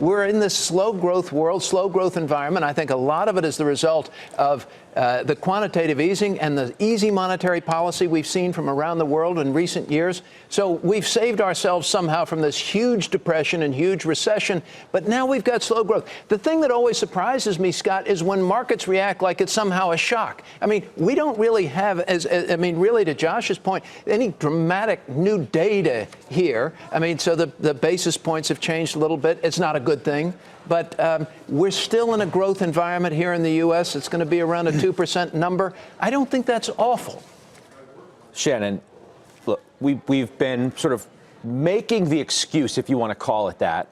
we're in this slow growth world, slow growth environment. I think a lot of it is the result of the quantitative easing and the easy monetary policy we've seen from around the world in recent years. So we've saved ourselves somehow from this huge depression and huge recession, but now we've got slow growth. The thing that always surprises me, Scott, is when markets react like it's somehow a shock. I mean, we don't really have, really to Josh's point, any dramatic new data here. I mean, so the basis points have changed a little bit. It's not a good thing. But we're still in a growth environment here in the U.S. It's going to be around a 2% number. I don't think that's awful. Shannon, look, we've been sort of making the excuse, if you want to call it that,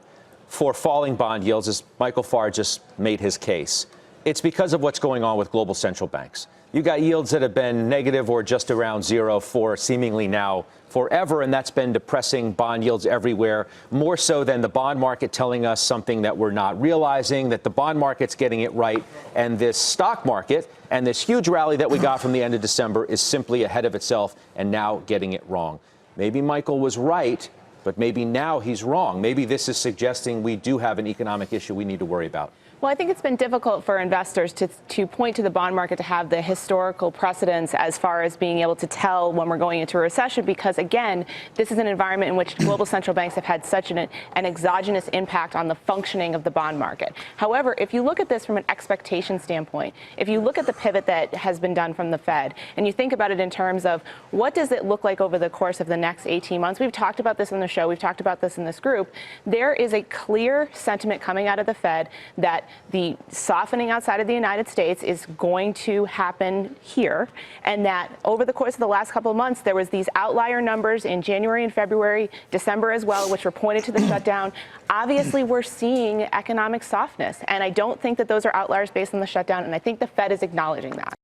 for falling bond yields, as Michael Farr just made his case. It's because of what's going on with global central banks. You got yields that have been negative or just around zero for seemingly now forever, and that's been depressing bond yields everywhere, more so than the bond market telling us something that we're not realizing, that the bond market's getting it right, and this stock market and this huge rally that we got from the end of December is simply ahead of itself and now getting it wrong. Maybe Michael was right, but maybe now he's wrong. Maybe this is suggesting we do have an economic issue we need to worry about. Well, I think it's been difficult for investors to point to the bond market to have the historical precedence as far as being able to tell when we're going into a recession, because, again, this is an environment in which global central banks have had such an exogenous impact on the functioning of the bond market. However, if you look at this from an expectation standpoint, if you look at the pivot that has been done from the Fed, and you think about it in terms of what does it look like over the course of the next 18 months, we've talked about this in the show, we've talked about this in this group, there is a clear sentiment coming out of the Fed that the softening outside of the United States is going to happen here, and that over the course of the last couple of months, there was these outlier numbers in January and February, December as well, which were pointed to the shutdown. Obviously, we're seeing economic softness, and I don't think that those are outliers based on the shutdown, and I think the Fed is acknowledging that.